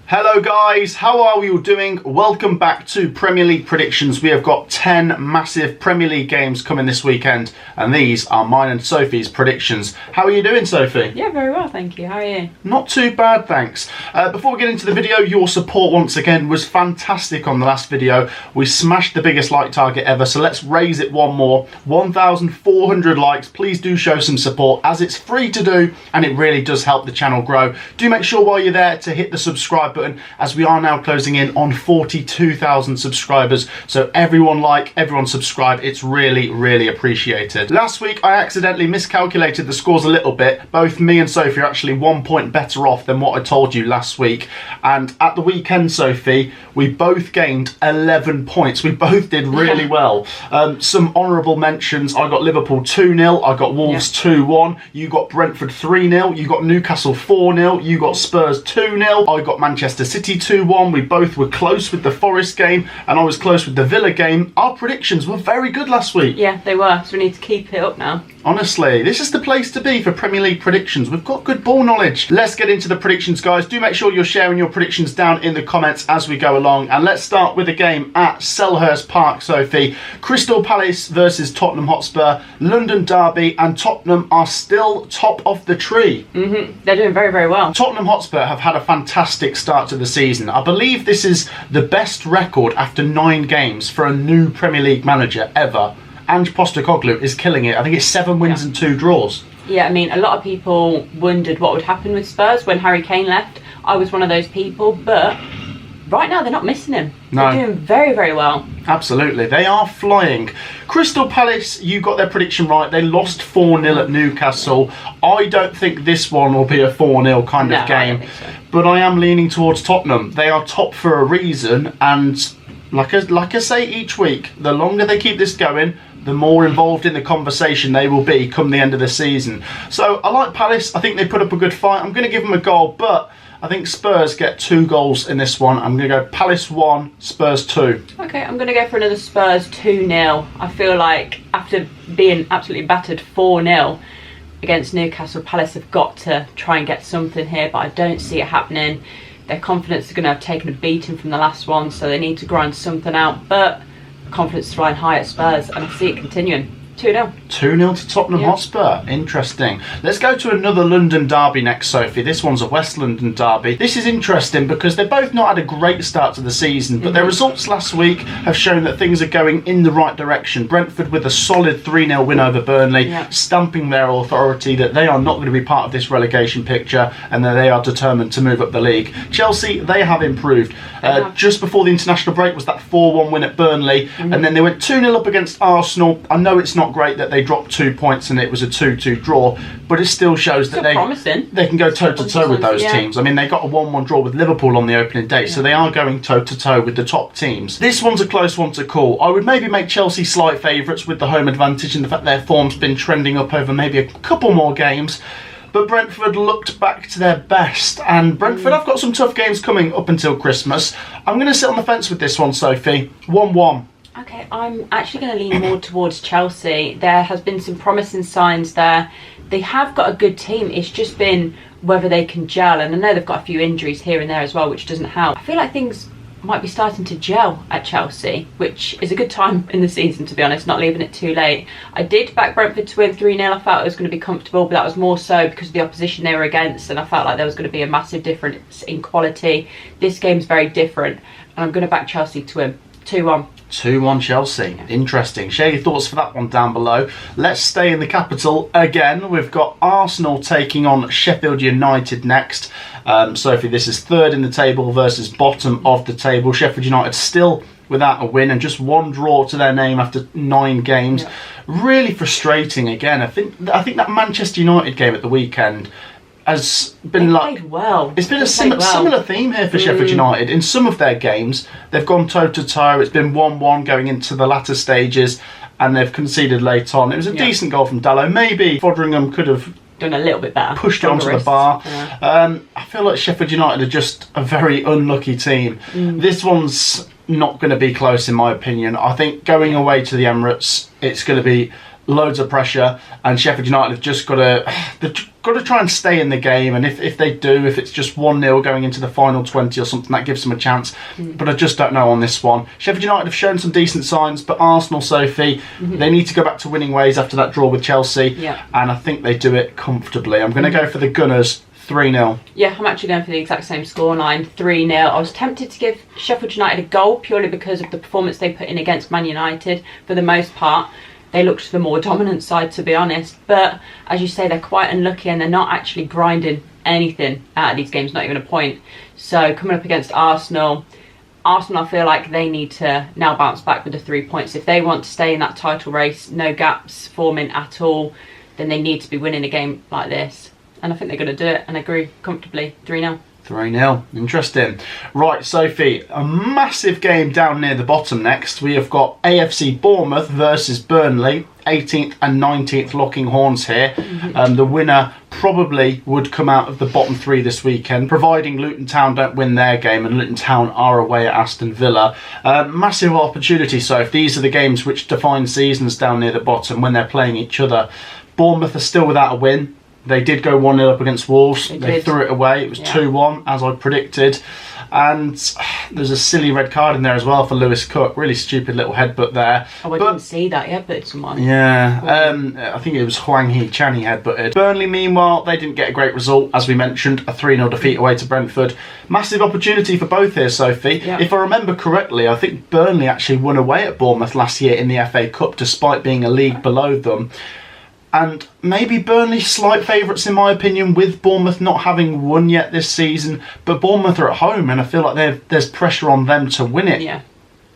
Hello guys, how are we all doing? Welcome back to Premier League predictions. We have got 10 massive Premier League games coming this weekend, and these are mine and Sophie's predictions. How are you doing, Sophie? Yeah, very well, thank you. How are you? Not too bad, thanks. Before we get into the video, your support once again was fantastic on the last video. We smashed the biggest like target ever, so let's raise it one more. 1,400 likes. Please do show some support, as it's free to do and it really does help the channel grow. Do make sure while you're there to hit the subscribe button, as we are now closing in on 42,000 subscribers. So everyone like, everyone subscribe. It's really appreciated. Last week I accidentally miscalculated the scores a little bit. Both me and Sophie are actually 1 point better off than what I told you last week. And at the weekend, Sophie, we both gained 11 points. We both did really well. Some honourable mentions. I got Liverpool 2-0. I got Wolves 2-1. You got Brentford 3-0. You got Newcastle 4-0. You got Spurs 2-0. I got Manchester City 2-1. We both were close with the Forest game, and I was close with the Villa game. Our predictions were very good last week. Yeah, they were. So we need to keep it up now. Honestly, this is the place to be for Premier League predictions. We've got good ball knowledge. Let's get into the predictions, guys. Do make sure you're sharing your predictions down in the comments as we go along. And let's start with a game at Selhurst Park, Sophie. Crystal Palace versus Tottenham Hotspur. London derby, and Tottenham are still top of the tree. They're doing very well. Tottenham Hotspur have had a fantastic start to the season. I believe this is the best record after 9 games for a new Premier League manager ever. Ange Postecoglou is killing it. I think it's 7 wins and 2 draws. Yeah, I mean, a lot of people wondered what would happen with Spurs when Harry Kane left. I was one of those people, but right now they're not missing him. No. They're doing very well. Absolutely, they are flying. Crystal Palace, you got their prediction right. They lost 4-0 at Newcastle. I don't think this one will be a 4-0 kind of game. I don't think so. But I am leaning towards Tottenham. They are top for a reason, and like I say each week, the longer they keep this going, the more involved in the conversation they will be come the end of the season. So I like Palace. I think they put up a good fight. I'm going to give them a goal, but I think Spurs get 2 goals in this one. I'm going to go Palace 1, Spurs 2. Okay, I'm going to go for another Spurs 2-0. I feel like after being absolutely battered 4-0 against Newcastle, Palace have got to try and get something here, but I don't see it happening. Their confidence is going to have taken a beating from the last one, so they need to grind something out. But confidence is flying high at Spurs, and I see it continuing. 2-0. 2-0 to Tottenham Hotspur. Interesting. Let's go to another London derby next, Sophie. This one's a West London derby. This is interesting because they've both not had a great start to the season, but their results last week have shown that things are going in the right direction. Brentford with a solid 3-0 win over Burnley, stamping their authority that they are not going to be part of this relegation picture and that they are determined to move up the league. Chelsea, they have improved. Just before the international break was that 4-1 win at Burnley, and then they went 2-0 up against Arsenal. I know it's not great that they dropped 2 points and it was a 2-2 draw, but it still shows that they can go toe-to-toe with those teams. I mean, they got a 1-1 draw with Liverpool on the opening day, so they are going toe-to-toe with the top teams. This one's a close one to call. I would maybe make Chelsea slight favourites with the home advantage and the fact their form's been trending up over maybe a couple more games. But Brentford looked back to their best, and Brentford have got some tough games coming up until Christmas. I'm going to sit on the fence with this one, Sophie. 1-1. Okay, I'm actually going to lean more towards Chelsea. There has been some promising signs there. They have got a good team. It's just been whether they can gel. And I know they've got a few injuries here and there as well, which doesn't help. I feel like things might be starting to gel at Chelsea, which is a good time in the season, to be honest, not leaving it too late. I did back Brentford to win 3-0. I felt it was going to be comfortable, but that was more so because of the opposition they were against, and I felt like there was going to be a massive difference in quality. This game's very different, and I'm going to back Chelsea to win 2-1. 2-1 Chelsea. Interesting. Share your thoughts for that one down below. Let's stay in the capital again. We've got Arsenal taking on Sheffield United next. Sophie, this is third in the table versus bottom of the table. Sheffield United still without a win and just 1 draw to their name after 9 games. Really frustrating again. I think that Manchester United game at the weekend has been it's been a similar theme here for Sheffield United. In some of their games, they've gone toe-to-toe. It's been 1-1 going into the latter stages, and they've conceded late on. It was a decent goal from Dalot. Maybe Foderingham could have done a little bit better. Pushed it onto the bar. I feel like Sheffield United are just a very unlucky team. This one's not going to be close in my opinion. I think going away to the Emirates, it's going to be loads of pressure, and Sheffield United have just got got to try and stay in the game, and if they do, if it's just 1-0 going into the final 20 or something, that gives them a chance. But I just don't know on this one. Sheffield United have shown some decent signs, but Arsenal, Sophie, they need to go back to winning ways after that draw with Chelsea, and I think they do it comfortably. I'm going to go for the Gunners, 3-0. Yeah, I'm actually going for the exact same scoreline, 3-0. I was tempted to give Sheffield United a goal purely because of the performance they put in against Man United. For the most part, they looked the more dominant side, to be honest. But as you say, they're quite unlucky and they're not actually grinding anything out of these games, not even a point. So coming up against Arsenal, I feel like they need to now bounce back with the 3 points. If they want to stay in that title race, no gaps forming at all, then they need to be winning a game like this. And I think they're going to do it, and I agree comfortably, 3-0. 3-0. Interesting. Right, Sophie, a massive game down near the bottom next. We have got AFC Bournemouth versus Burnley, 18th and 19th locking horns here. The winner probably would come out of the bottom 3 this weekend, providing Luton Town don't win their game, and Luton Town are away at Aston Villa. Massive opportunity, Sophie. These are the games which define seasons down near the bottom when they're playing each other. Bournemouth are still without a win. They did go 1-0 up against Wolves. They threw it away. It was 2-1, as I predicted. And there's a silly red card in there as well for Lewis Cook. Really stupid little headbutt there. Oh, I didn't see that. He headbutted someone. Yeah. I think it was Hwang Hee-chan he headbutted. Burnley, meanwhile, they didn't get a great result. As we mentioned, a 3-0 defeat away to Brentford. Massive opportunity for both here, Sophie. Yeah. If I remember correctly, I think Burnley actually won away at Bournemouth last year in the FA Cup, despite being a league below them. And maybe Burnley slight favourites in my opinion, with Bournemouth not having won yet this season. But Bournemouth are at home and I feel like there's pressure on them to win it. Yeah.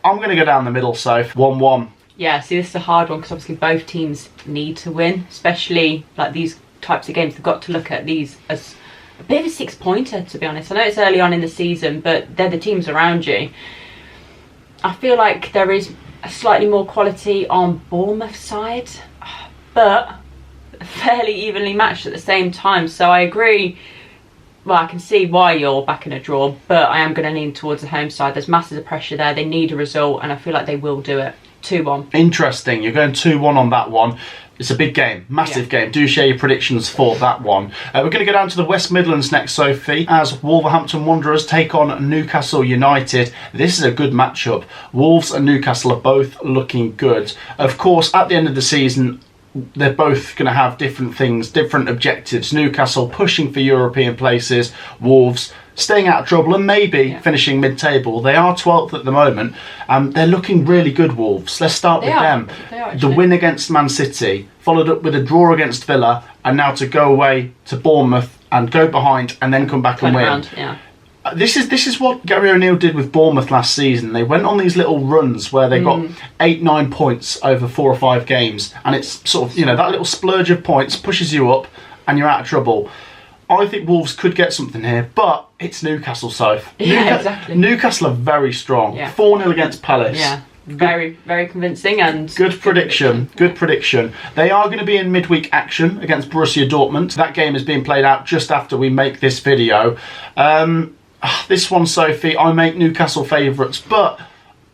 I'm going to go down the middle, Soph. 1-1. Yeah, see, this is a hard one because obviously both teams need to win, especially like these types of games. They've got to look at these as a bit of a 6-pointer, to be honest. I know it's early on in the season, but they're the teams around you. I feel like there is a slightly more quality on Bournemouth's side, but fairly evenly matched at the same time. So I agree. Well, I can see why you're backing a draw, but I am going to lean towards the home side. There's massive pressure there. They need a result, and I feel like they will do it. 2-1. Interesting. You're going 2-1 on that one. It's a big game, massive game. Do share your predictions for that one. We're going to go down to the West Midlands next, Sophie, as Wolverhampton Wanderers take on Newcastle United. This is a good matchup. Wolves and Newcastle are both looking good. Of course, at the end of the season, they're both going to have different things, different objectives. Newcastle pushing for European places, Wolves staying out of trouble and maybe finishing mid-table. They are 12th at the moment. They're looking really good, Wolves. Let's start with them. The win against Man City, followed up with a draw against Villa, and now to go away to Bournemouth and go behind and then come back and win. This is what Gary O'Neill did with Bournemouth last season. They went on these little runs where they got 8-9 points over 4 or 5 games, and it's sort of, that little splurge of points pushes you up and you're out of trouble. I think Wolves could get something here, but it's Newcastle, Soph. Exactly. Newcastle are very strong. 4-0 against Palace. Very, very convincing and good prediction. Good prediction. They are going to be in midweek action against Borussia Dortmund. That game is being played out just after we make this video. This one, Sophie, I make Newcastle favourites, but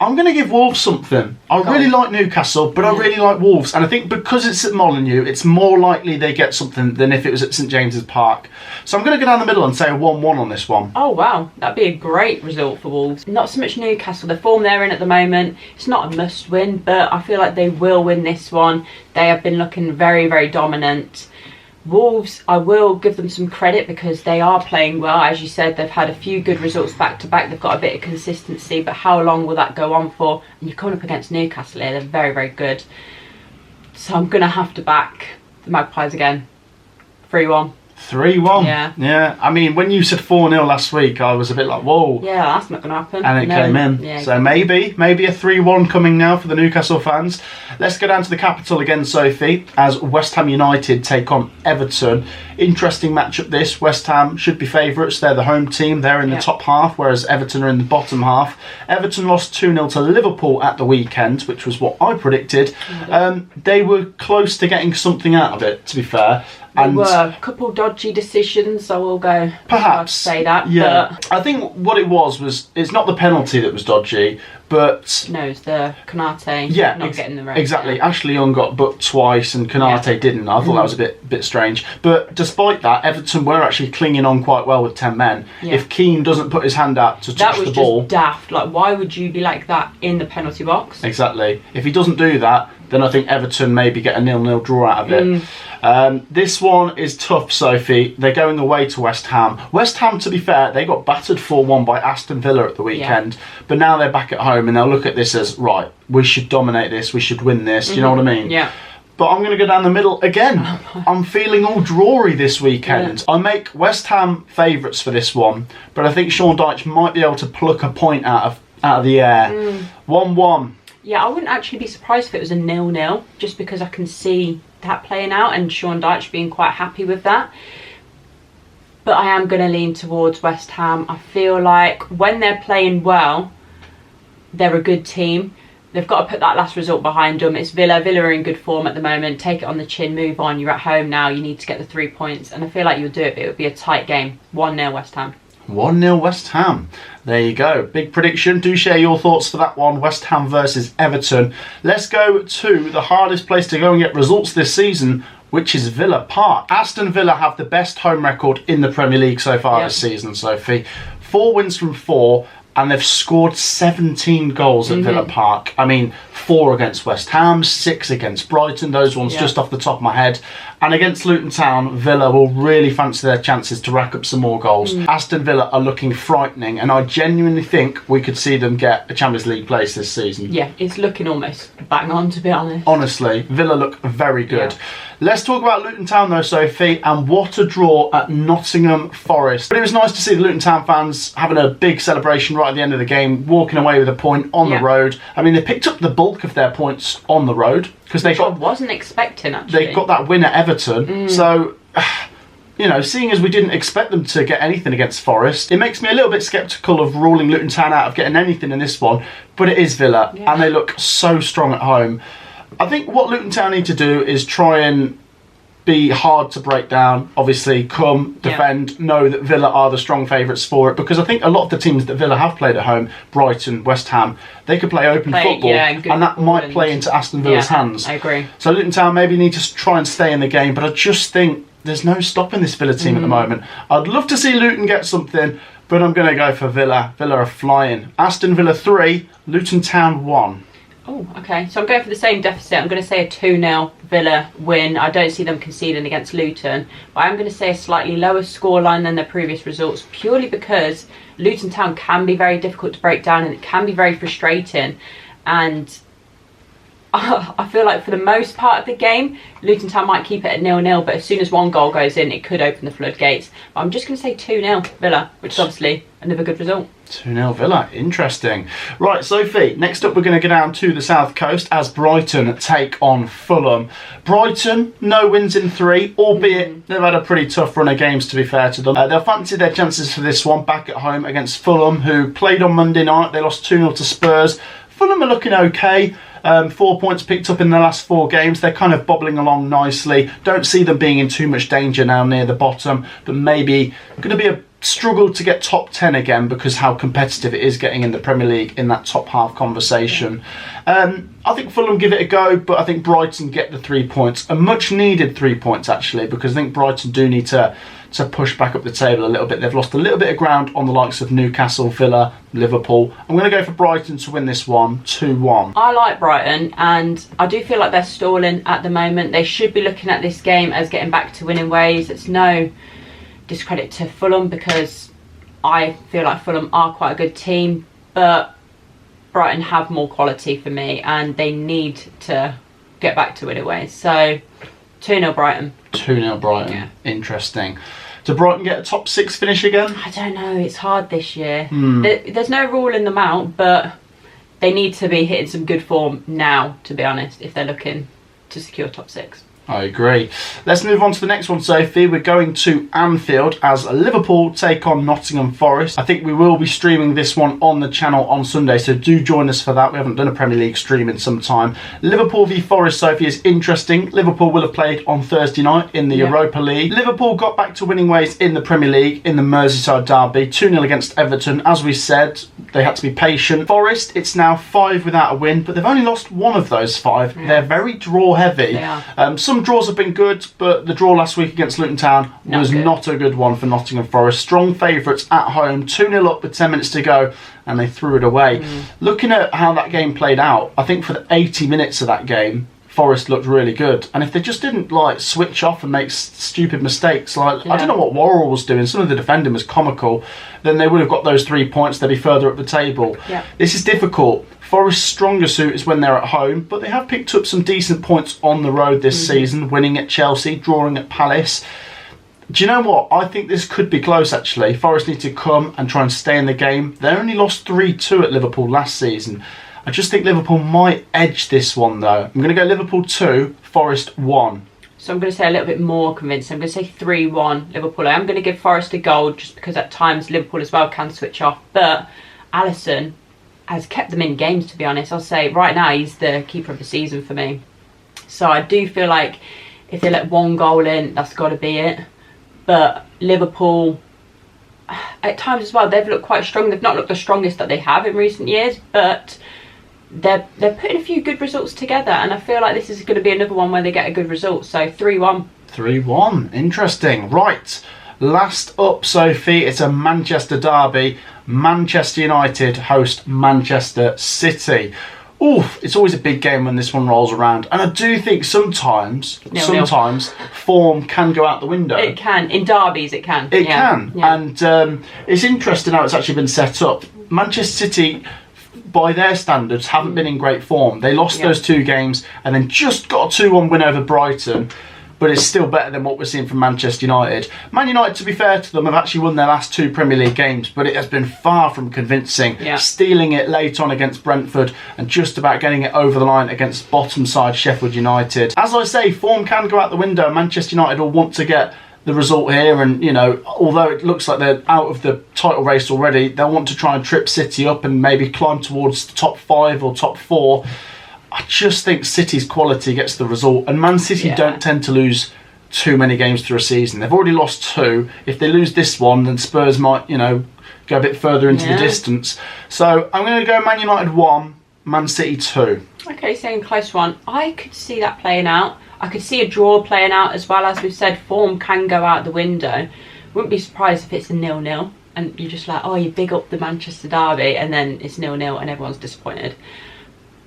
I'm going to give Wolves something. I really like Newcastle, but I really like Wolves. And I think because it's at Molineux, it's more likely they get something than if it was at St James's Park. So I'm going to go down the middle and say a 1-1 on this one. Oh, wow. That'd be a great result for Wolves. Not so much Newcastle. The form they're in at the moment, it's not a must-win, but I feel like they will win this one. They have been looking very, very dominant. Wolves, I will give them some credit because they are playing well. As you said, they've had a few good results back to back. They've got a bit of consistency, but how long will that go on for? And you're coming up against Newcastle here. They're very, very good. So I'm going to have to back the Magpies again. 3-1. 3-1. Yeah. I mean, when you said 4-0 last week, I was a bit like, whoa. Yeah, that's not going to happen. And it came in. Yeah, so maybe a 3-1 coming now for the Newcastle fans. Let's go down to the capital again, Sophie, as West Ham United take on Everton. Interesting matchup this. West Ham should be favourites. They're the home team. They're in the top half, whereas Everton are in the bottom half. Everton lost 2-0 to Liverpool at the weekend, which was what I predicted. They were close to getting something out of it, to be fair. And were a couple dodgy decisions, I will go perhaps say that. Yeah, but I think what it was it's not the penalty that was dodgy, but no, it's the Konate not getting the red. Exactly. Yeah. Ashley Young got booked twice and Konate didn't. I thought that was a bit strange. But despite that, Everton were actually clinging on quite well with 10 men. Yeah. If Keane doesn't put his hand out to touch the ball, that was just daft. Like, why would you be like that in the penalty box? Exactly. If he doesn't do that, then I think Everton maybe get a 0-0 draw out of it. This one is tough, Sophie. They're going away to West Ham. West Ham, to be fair, they got battered 4-1 by Aston Villa at the weekend. But now they're back at home and they'll look at this as, right, we should dominate this, we should win this. Do you know what I mean? Yeah. But I'm going to go down the middle again. I'm feeling all drawy this weekend. I make West Ham favourites for this one, but I think Sean Dyche might be able to pluck a point out of the air. 1-1. Yeah, I wouldn't actually be surprised if it was a 0-0, just because I can see that playing out and Sean Dyche being quite happy with that. But I am going to lean towards West Ham. I feel like when they're playing well, they're a good team. They've got to put that last result behind them. It's Villa. Villa are in good form at the moment. Take it on the chin, move on. You're at home now. You need to get the 3 points. And I feel like you'll do it, but it would be a tight game. 1-0 West Ham. 1-0 West Ham. There you go. Big prediction. Do share your thoughts for that one. West Ham versus Everton. Let's go to the hardest place to go and get results this season, which is Villa Park. Aston Villa have the best home record in the Premier League so far this season, Sophie. 4 wins from 4. And they've scored 17 goals at Villa Park. I mean, 4 against West Ham, 6 against Brighton. Those ones just off the top of my head. And against Luton Town, Villa will really fancy their chances to rack up some more goals. Aston Villa are looking frightening, and I genuinely think we could see them get a Champions League place this season. Yeah, it's looking almost bang on, to be honest. Honestly, Villa look very good. Yeah. Let's talk about Luton Town though, Sophie, and what a draw at Nottingham Forest. But it was nice to see the Luton Town fans having a big celebration right at the end of the game, walking away with a point on the road. I mean, they picked up the bulk of their points on the road because I wasn't expecting, actually. They got that win at Everton. So, you know, seeing as we didn't expect them to get anything against Forest, it makes me a little bit sceptical of ruling Luton Town out of getting anything in this one. But it is Villa, and they look so strong at home. I think what Luton Town need to do is try and be hard to break down. Obviously, come, defend, know that Villa are the strong favourites for it, because I think a lot of the teams that Villa have played at home, Brighton, West Ham, they could play open football, and that might play into Aston Villa's hands. I agree. So Luton Town maybe need to try and stay in the game, but I just think there's no stopping this Villa team at the moment. I'd love to see Luton get something, but I'm going to go for Villa. Villa are flying. Aston Villa 3, Luton Town 1. Oh, okay. So I'm going for the same deficit. I'm going to say a 2-0 Villa win. I don't see them conceding against Luton. But I'm going to say a slightly lower scoreline than their previous results, purely because Luton Town can be very difficult to break down and it can be very frustrating. And I feel like for the most part of the game, Luton Town might keep it at 0-0, but as soon as one goal goes in, it could open the floodgates. But I'm just going to say 2-0 Villa, which is obviously another good result. 2-0 Villa, interesting. Right, Sophie, next up we're going to go down to the south coast as Brighton take on Fulham. Brighton, no wins in 3, albeit they've had a pretty tough run of games, to be fair to them. They'll fancy their chances for this one back at home against Fulham, who played on Monday night. They lost 2-0 to Spurs. Fulham are looking okay. 4 points picked up in the last 4 games. They're kind of bobbling along nicely. Don't see them being in too much danger now near the bottom, but maybe going to be a struggle to get top 10 again because how competitive it is getting in the Premier League in that top half conversation. I think Fulham give it a go, but I think Brighton get the 3 points. A much needed 3 points actually, because I think Brighton do need to push back up the table a little bit. They've lost a little bit of ground on the likes of Newcastle, Villa, Liverpool. I'm going to go for Brighton to win this one, 2-1. I like Brighton, and I do feel like they're stalling at the moment. They should be looking at this game as getting back to winning ways. It's no discredit to Fulham, because I feel like Fulham are quite a good team, but Brighton have more quality for me, and they need to get back to winning ways. So 2-0 Brighton. 2-0 Brighton. Yeah. Interesting. Do Brighton get a top 6 finish again? I don't know. It's hard this year. There's no ruling them out, but they need to be hitting some good form now, to be honest, if they're looking to secure top 6. I agree. Let's move on to the next one, Sophie. We're going to Anfield as Liverpool take on Nottingham Forest. I think we will be streaming this one on the channel on Sunday, so do join us for that. We haven't done a Premier League stream in some time. Liverpool v Forest, Sophie, is interesting. Liverpool will have played on Thursday night in the Europa League. Liverpool got back to winning ways in the Premier League in the Merseyside derby, 2-0 against Everton. As we said, they had to be patient. Forest, it's now 5 without a win, but they've only lost 1 of those 5. They're very draw heavy. They are. Some draws have been good, but the draw last week against Luton Town was not a good one for Nottingham Forest. Strong favourites at home, 2-0 up with 10 minutes to go, and they threw it away. Looking at how that game played out, I think for the 80 minutes of that game, Forest looked really good. And if they just didn't switch off and make stupid mistakes, I don't know what Worrell was doing, some of the defending was comical, then they would have got those 3 points, they'd be further up the table. This is difficult. Forest's stronger suit is when they're at home, but they have picked up some decent points on the road this season, winning at Chelsea, drawing at Palace. Do you know what? I think this could be close, actually. Forest need to come and try and stay in the game. They only lost 3-2 at Liverpool last season. I just think Liverpool might edge this one, though. I'm going to go Liverpool 2, Forest 1. So I'm going to say a little bit more convincing. I'm going to say 3-1 Liverpool. I am going to give Forest a goal just because at times Liverpool as well can switch off. But Alisson has kept them in games, to be honest. I'll say right now he's the keeper of the season for me. So I do feel like if they let 1 goal in, that's got to be it. But Liverpool, at times as well, they've looked quite strong. They've not looked the strongest that they have in recent years, but they're putting a few good results together, and I feel like this is going to be another one where they get a good result. So 3-1. 3-1. Interesting. Right. Last up, Sophie, it's a Manchester derby. Manchester United host Manchester City. Oof, it's always a big game when this one rolls around. And I do think sometimes form can go out the window. It can. In derbies, it can. It can. Yeah. And it's interesting how it's actually been set up. Manchester City, by their standards, haven't been in great form. They lost those 2 games and then just got a 2-1 win over Brighton. But it's still better than what we're seeing from Manchester United. Man United, to be fair to them, have actually won their last 2 Premier League games, but it has been far from convincing. Stealing it late on against Brentford and just about getting it over the line against bottom side Sheffield United. As I say, form can go out the window. Manchester United will want to get the result here, and although it looks like they're out of the title race already, they'll want to try and trip City up and maybe climb towards the top 5 or top 4. I just think City's quality gets the result, and Man City don't tend to lose too many games through a season. They've already lost 2. If they lose this one, then Spurs might, go a bit further into the distance. So I'm going to go Man United 1, Man City 2. Okay, saying close one. I could see that playing out. I could see a draw playing out as well. As we've said, form can go out the window. Wouldn't be surprised if it's a 0-0 and you're just like, oh, you big up the Manchester derby, and then it's 0-0 and everyone's disappointed.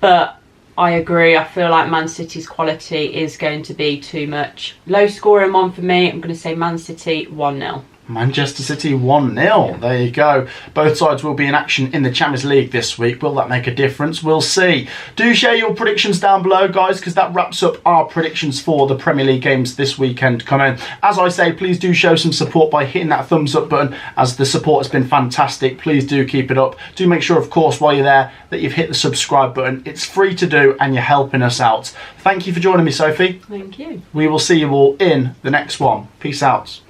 But I agree. I feel like Man City's quality is going to be too much. Low scoring one for me. I'm going to say Man City 1-0. Manchester City 1-0. There you go. Both sides will be in action in the Champions League this week. Will that make a difference? We'll see. Do share your predictions down below, guys, because that wraps up our predictions for the Premier League games this weekend coming. As I say, please do show some support by hitting that thumbs up button, as the support has been fantastic. Please do keep it up. Do make sure, of course, while you're there, that you've hit the subscribe button. It's free to do and you're helping us out. Thank you for joining me, Sophie. Thank you. We will see you all in the next one. Peace out.